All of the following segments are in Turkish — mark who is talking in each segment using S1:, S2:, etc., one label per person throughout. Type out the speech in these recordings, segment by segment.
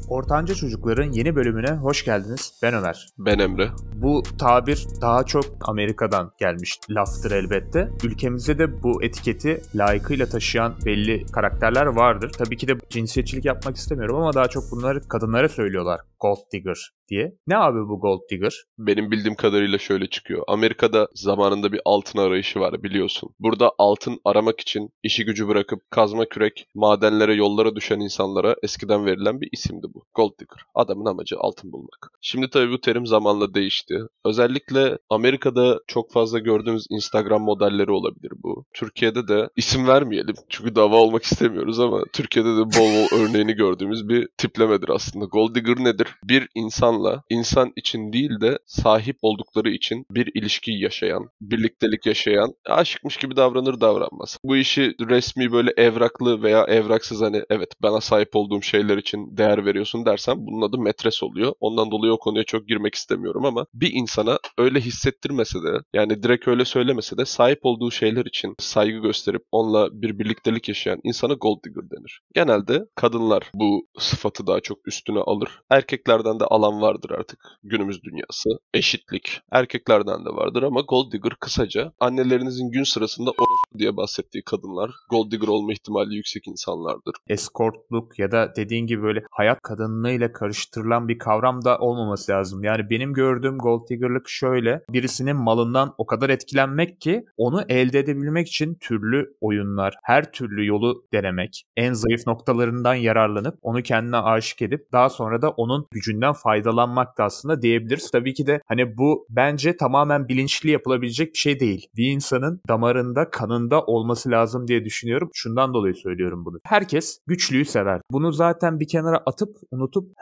S1: Ortanca Çocukların yeni bölümüne hoş geldiniz. Ben Ömer.
S2: Ben Emre.
S1: Bu tabir daha çok Amerika'dan gelmiş laftır elbette. Ülkemizde de bu etiketi layıkıyla taşıyan belli karakterler vardır. Tabii ki de cinsiyetçilik yapmak istemiyorum ama daha çok bunları kadınlara söylüyorlar. Gold digger diye. Ne abi bu gold digger?
S2: Benim bildiğim kadarıyla şöyle çıkıyor. Amerika'da zamanında bir altın arayışı var biliyorsun. Burada altın aramak için işi gücü bırakıp kazma kürek, madenlere, yollara düşen insanlara eskiden verilen bir isimdi bu. Gold digger. Adamın amacı altın bulmak. Şimdi tabii bu terim zamanla değişti. Özellikle Amerika'da çok fazla gördüğümüz Instagram modelleri olabilir bu. Türkiye'de de isim vermeyelim çünkü dava olmak istemiyoruz ama Türkiye'de de bol bol örneğini gördüğümüz bir tiplemedir aslında. Gold digger nedir? Bir insanla insan için değil de sahip oldukları için bir ilişki yaşayan, birliktelik yaşayan, aşıkmış gibi davranmaz. Bu işi resmi böyle evraklı veya evraksız hani evet bana sahip olduğum şeyler için değer veriyorsun dersem bunun adı metres oluyor. Ondan dolayı o konuya çok girmek istemiyorum ama bir insana öyle hissettirmese de yani direkt öyle söylemese de sahip olduğu şeyler için saygı gösterip onunla bir birliktelik yaşayan insana gold digger denir. Genelde kadınlar bu sıfatı daha çok üstüne alır. Erkeklerden de alan vardır artık günümüz dünyası. Eşitlik. Erkeklerden de vardır ama gold digger kısaca annelerinizin gün sırasında orospu diye bahsettiği kadınlar gold digger olma ihtimali yüksek insanlardır.
S1: Escortluk ya da dediğin gibi böyle hayat kadınlığıyla karıştırılan bir kavram da olmaması lazım. Yani benim gördüğüm gold digger'lık şöyle. Birisinin malından o kadar etkilenmek ki onu elde edebilmek için türlü oyunlar, her türlü yolu denemek, en zayıf noktalarından yararlanıp onu kendine aşık edip daha sonra da onun gücünden faydalanmak da aslında diyebiliriz. Tabii ki de hani bu bence tamamen bilinçli yapılabilecek bir şey değil. Bir insanın damarında, kanında olması lazım diye düşünüyorum. Şundan dolayı söylüyorum bunu. Herkes güçlüyü sever. Bunu zaten bir kenara atıp unutup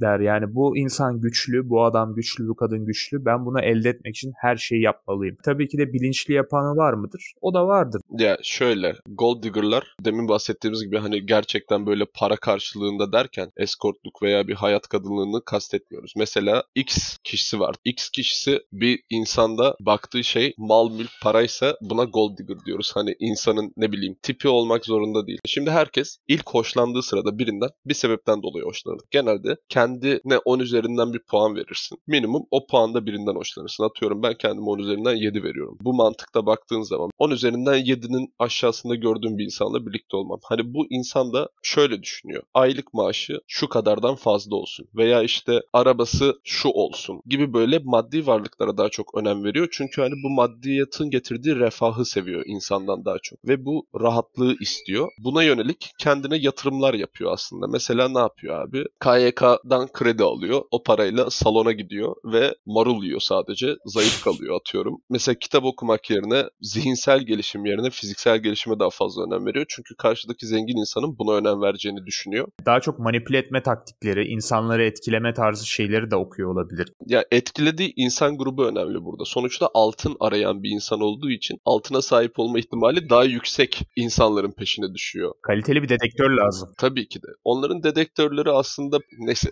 S1: der yani bu insan güçlü, bu adam güçlü, bu kadın güçlü. Ben bunu elde etmek için her şeyi yapmalıyım. Tabii ki de bilinçli yapanı var mıdır? O da vardır.
S2: Ya şöyle gold digger'lar demin bahsettiğimiz gibi hani gerçekten böyle para karşılığında derken escortluk veya bir hayat kadınlığını kastetmiyoruz. Mesela X kişisi var. X kişisi bir insanda baktığı şey mal mülk paraysa buna gold digger diyoruz. Hani insanın ne bileyim tipi olmak zorunda değil. Şimdi herkes ilk hoşlandığı sırada birinden bir sebepten dolayı hoşlanır. Genelde kendine 10 üzerinden bir puan verirsin. Minimum o puanda birinden hoşlanırsın. Atıyorum ben kendime 10 üzerinden 7 veriyorum. Bu mantıkta baktığın zaman 10 üzerinden 7'nin aşağısında gördüğüm bir insanla birlikte olmam. Hani bu insan da şöyle düşünüyor. Aylık maaşı şu kadardan fazla olsun veya işte arabası şu olsun gibi böyle maddi varlıklara daha çok önem veriyor. Çünkü hani bu maddiyatın getirdiği refahı seviyor insandan daha çok ve bu rahatlığı istiyor. Buna yönelik kendine yatırımlar yapıyor aslında. Mesela ne yapıyor abi? KYK'dan kredi alıyor. O parayla salona gidiyor ve marul yiyor sadece. Zayıf kalıyor atıyorum. Mesela kitap okumak yerine zihinsel gelişim yerine fiziksel gelişime daha fazla önem veriyor. Çünkü karşıdaki zengin insanın buna önem vereceğini düşünüyor.
S1: Daha çok manipüle etme taktikleri, insanları etkileme tarzı şeyleri de okuyor olabilir.
S2: Ya etkilediği insan grubu önemli burada. Sonuçta altın arayan bir insan olduğu için altına sahip olma ihtimali daha yüksek insanların peşine düşüyor.
S1: Kaliteli bir dedektör lazım.
S2: Tabii ki de. Onların dedektörleri aslında neyse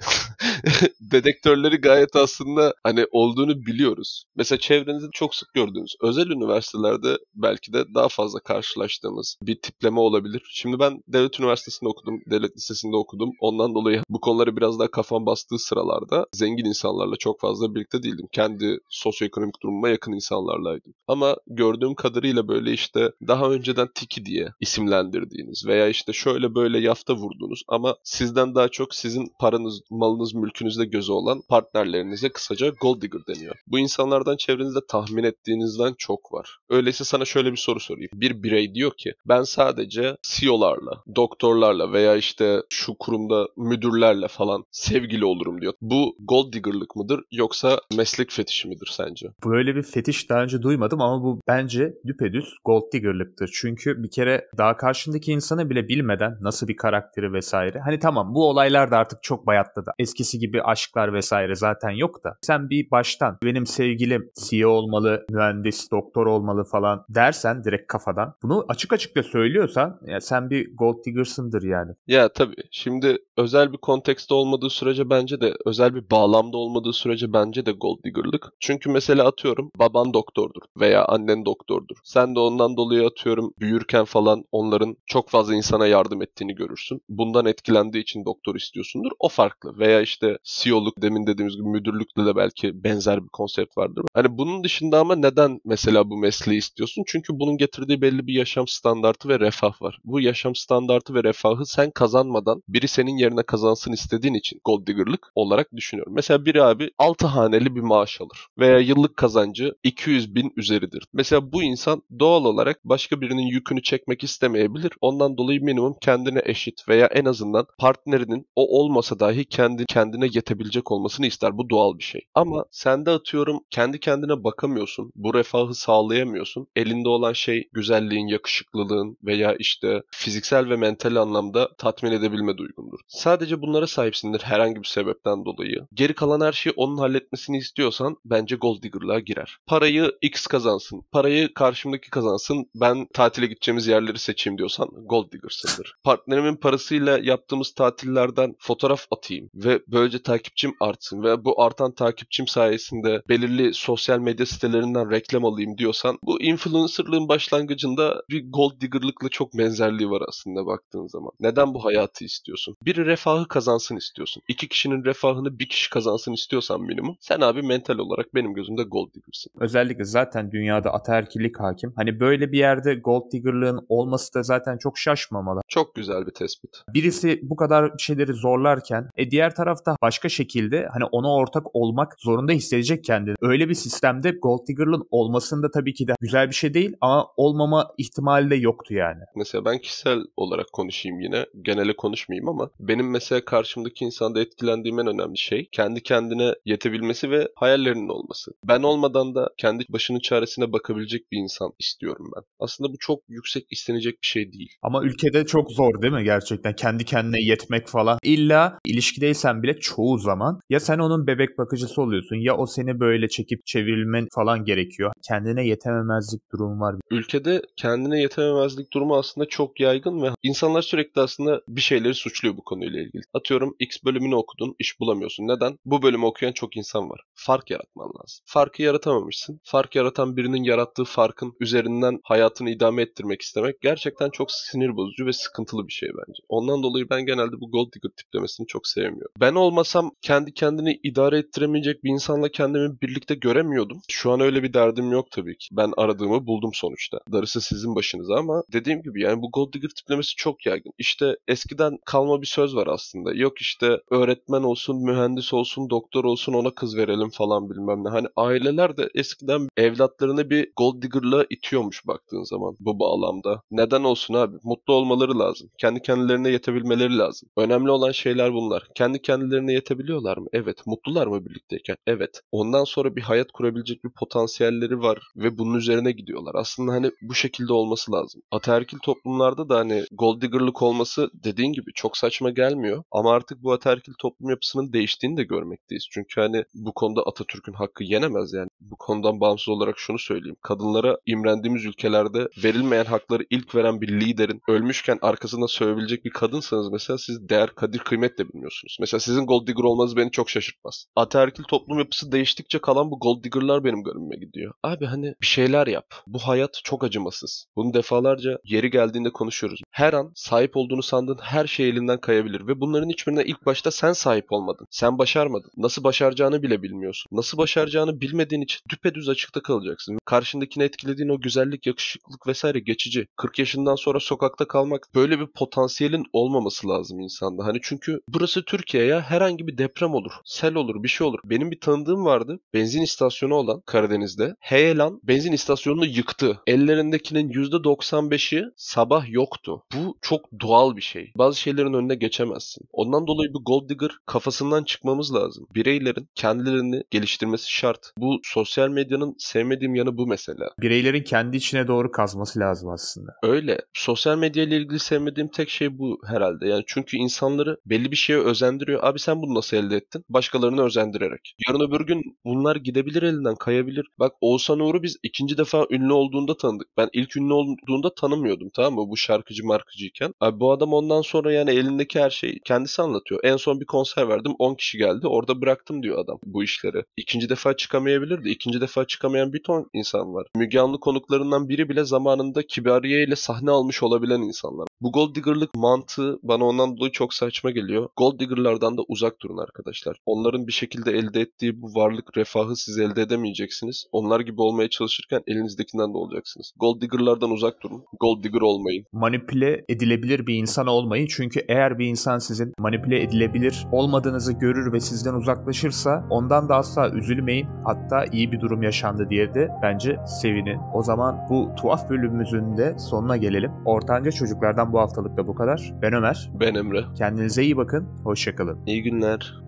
S2: dedektörleri gayet aslında hani olduğunu biliyoruz. Mesela çevrenizde çok sık gördüğünüz özel üniversitelerde belki de daha fazla karşılaştığımız bir tipleme olabilir. Şimdi ben devlet üniversitesinde okudum, devlet lisesinde okudum. Ondan dolayı bu konulara biraz daha kafam bastığı sıralarda zengin insanlarla çok fazla birlikte değildim. Kendi sosyoekonomik durumuma yakın insanlarlaydım. Ama gördüğüm kadarıyla böyle işte daha önceden tiki diye isimlendirdiğiniz veya işte şöyle böyle yafta vurduğunuz ama sizden daha çok sizin paranız, malınız, mülkünüzde gözü olan partnerlerinize kısaca gold digger deniyor. Bu insanlardan çevrenizde tahmin ettiğinizden çok var. Öyleyse sana şöyle bir soru sorayım. Bir birey diyor ki ben sadece CEO'larla, doktorlarla veya işte şu kurumda müdürlerle falan sevgili olurum diyor. Bu gold digger'lık mıdır yoksa meslek fetişi midir sence?
S1: Böyle bir fetiş daha önce duymadım ama bu bence düpedüz gold digger'lıktır. Çünkü bir kere daha karşındaki insanı bile bilmeden nasıl bir karakteri vesaire. Hani tamam bu olaylar da artık çok bayatladı. Eskisi gibi aşklar vesaire zaten yok da. Sen bir baştan benim sevgilim CEO olmalı, mühendis, doktor olmalı falan dersen direkt kafadan. Bunu açık açık da söylüyorsan ya sen bir gold digger'sındır yani.
S2: Ya tabii. Şimdi özel bir kontekste olmadığı sürece bence de, özel bir bağlamda olmadığı sürece bence de gold digger'lık. Çünkü mesela atıyorum baban doktordur veya annen doktordur. Sen de ondan dolayı atıyorum büyürken falan onların çok fazla insana yardım ettiğini görürsün. Bundan etkilendiği için doktor istiyorsundur. O farklı. Veya işte CEO'luk, demin dediğimiz gibi müdürlükle de belki benzer bir konsept vardır. Hani bunun dışında ama neden mesela bu mesleği istiyorsun? Çünkü bunun getirdiği belli bir yaşam standartı ve refah var. Bu yaşam standartı ve refahı sen kazanmadan biri senin yerine kazansın istediğin için gold digger'lık olarak düşünüyorum. Mesela biri abi 6 haneli bir maaş alır veya yıllık kazancı 200 bin üzeridir. Mesela bu insan doğal olarak başka birinin yükünü çekmek istemeyebilir. Ondan dolayı minimum kendine eşit veya en azından partnerinin o olmasa dahi kendine yetebilecek olmasını ister. Bu doğal bir şey. Ama sen de atıyorum kendi kendine bakamıyorsun. Bu refahı sağlayamıyorsun. Elinde olan şey güzelliğin, yakışıklılığın veya işte fiziksel ve mental anlamda tatmin edebilme duygundur. Sadece bunlara sahipsindir herhangi bir sebepten dolayı. Geri kalan her şeyi onun halletmesini istiyorsan bence gold digger'lığa girer. Parayı X kazansın, parayı karşımdaki kazansın, ben tatile gideceğimiz yerleri seçeyim diyorsan gold digger'sındır. Partnerimin parasıyla yaptığımız tatillerden fotoğraf atayım ve böylece takipçim artsın ve bu artan takipçim sayesinde belirli sosyal medya sitelerinden reklam alayım diyorsan bu influencerlığın başlangıcında bir gold digger'lıkla çok benzerliği var aslında baktığın zaman. Neden bu hayatı istiyorsun? Biri refahı kazansın istiyorsun. İki kişinin refahını bir kişi kazansın istiyorsan minimum. Sen abi mental olarak benim gözümde gold digger'sın.
S1: Özellikle zaten dünyada ataerkillik hakim. Hani böyle bir yerde gold digger'lığın olması da zaten çok şaşmamalı.
S2: Çok güzel bir tespit.
S1: Birisi bu kadar şeyleri zorlarken diğer tarafta başka şekilde hani ona ortak olmak zorunda hissedecek kendini. Öyle bir sistemde gold digger'lığın olmasında tabii ki de güzel bir şey değil ama olmama ihtimali de yoktu yani.
S2: Mesela ben kişisel olarak konuşayım yine. Genele konuşmayayım ama benim mesela karşımdaki insanda etkilendiğim en önemli şey kendi kendine yetebilmesi ve hayallerinin olması. Ben olmadan da kendi başının çaresine bakabilecek bir insan istiyorum ben. Aslında bu çok yüksek istenecek bir şey değil.
S1: Ama ülkede çok zor değil mi gerçekten? Kendi kendine yetmek falan. İlla ilişkideysen bile çoğu zaman ya sen onun bebek bakıcısı oluyorsun ya o seni böyle çekip çevirmen falan gerekiyor. Kendine yetememezlik durumu var.
S2: Ülkede kendine yetememezlik durumu aslında çok yaygın ve insanlar sürekli aslında bir şeyleri suçluyor bu konuyla ilgili. Atıyorum X bölümünü okudun, iş bulamıyorsun. Neden? Bu bölümü okuyan çok insan var. Fark yaratman lazım. Farkı yaratamamışsın. Fark yaratan birinin yarattığı farkın üzerinden hayatını idame ettirmek istemek gerçekten çok sinir bozucu ve sıkıntılı bir şey bence. Ondan dolayı ben genelde bu gold digger tiplemesini çok sevmiyorum. Ben olmasam kendi kendini idare ettiremeyecek bir insanla kendimi birlikte göremiyordum. Şu an öyle bir derdim yok tabii ki. Ben aradığımı buldum sonuçta. Darısı sizin başınıza ama dediğim gibi yani bu gold digger tiplemesi çok yaygın. İşte eskiden kalma bir söz var aslında. Yok işte öğretmen olsun, mühendis olsun, doktor olsun ona kız verelim falan bilmem ne. Hani aileler de eskiden evlatlarını bir gold digger'la itiyormuş baktığın zaman bu bağlamda. Neden olsun abi? Mutlu olmaları lazım. Kendi kendilerine yetebilmeleri lazım. Önemli olan şeyler bunlar. Kendi kendilerine yetebiliyorlar mı? Evet. Mutlular mı birlikteyken? Evet. Ondan sonra bir hayat kurabilecek bir potansiyelleri var ve bunun üzerine gidiyorlar. Aslında hani bu şekilde olması lazım. Ataerkil toplumlarda da hani gold digger'lık olması dediğin gibi çok saçma gelmiyor. Ama artık bu ataerkil toplum yapısının değiştiğini de görmekteyiz. Çünkü hani bu konuda Atatürk'ün hakkı yenemez yani. Bu konudan bağımsız olarak şunu söyleyeyim. Kadınlara imrendiğimiz ülkelerde verilmeyen hakları ilk veren bir liderin ölmüşken arkasından sövebilecek bir kadınsanız mesela siz değer, kadir, kıymet de bilmiyorsunuz. Mesela sizin gold digger olmanız beni çok şaşırtmaz. Ataerkil toplum yapısı değiştikçe kalan bu gold digger'lar benim garibime gidiyor. Abi hani bir şeyler yap. Bu hayat çok acımasız. Bunu defalarca yeri geldiğinde konuşuyoruz. Her an sahip olduğunu sandığın her şey elinden kayabilir ve bunların hiçbirine ilk başta sen sahip olmadın. Sen başarmadın. Nasıl başaracağını bile bilmiyorsun. Nasıl başaracağını bilmediğin için düpedüz açıkta kalacaksın. Karşındakini etkilediğin o güzellik, yakışıklılık vesaire geçici. 40 yaşından sonra sokakta kalmak böyle bir potansiyelin olmaması lazım insanda. Hani çünkü burası Türkiye ya, herhangi bir deprem olur, sel olur, bir şey olur. Benim bir tanıdığım vardı. Benzin istasyonu olan Karadeniz'de. Heyelan benzin istasyonunu yıktı. Ellerindekinin %95'i sabah yoktu. Bu çok doğal bir şey. Bazı şeylerin önüne geçemezsin. Ondan dolayı bu gold digger kafasından çıkmamız lazım. Bireylerin kendilerini geliştirmesi şart. Bu sosyal medyanın sevmediğim yanı bu mesela.
S1: Bireylerin kendi içine doğru kazması lazım aslında.
S2: Öyle. Sosyal medya ile ilgili sevmediğim tek şey bu herhalde. Yani çünkü insanları belli bir şeye özendiriyor. Abi sen bunu nasıl elde ettin? Başkalarını özendirerek. Yarın öbür gün bunlar gidebilir elinden, kayabilir. Bak Oğuzhan Uğur'u biz ikinci defa ünlü olduğunda tanıdık. Ben ilk ünlü olduğunda tanımıyordum, tamam mı? Bu şarkıcı markıcıyken. Abi bu adam ondan sonra yani elindeki her şey kendisi anlatıyor. En son bir konser verdim, 10 kişi geldi, orada bıraktım diyor adam bu işleri. İkinci defa çıkamayabilirdi. İkinci defa çıkamayan bir ton insan var. Müge Anlı konuklarından biri bile zamanında Kibariye ile sahne almış olabilen insanlar. Bu gold digger'lık mantığı bana ondan dolayı çok saçma geliyor. Gold digger'lardan da uzak durun arkadaşlar. Onların bir şekilde elde ettiği bu varlık, refahı siz elde edemeyeceksiniz. Onlar gibi olmaya çalışırken elinizdekinden de olacaksınız. Gold digger'lardan uzak durun. Gold digger olmayın.
S1: Manipüle edilebilir bir insan olmayın. Çünkü eğer bir insan sizin manipüle edilebilir olmadığınızı görür ve sizden uzaklaşırsa ondan da asla üzülmeyin. Hatta iyi bir durum yaşandı diye de bence sevinin. O zaman bu tuhaf bölümümüzün de sonuna gelelim. Ortanca Çocuklardan bu haftalık da bu kadar. Ben Ömer.
S2: Ben Emre.
S1: Kendinize iyi bakın. Hoşça kalın.
S2: İyi günler.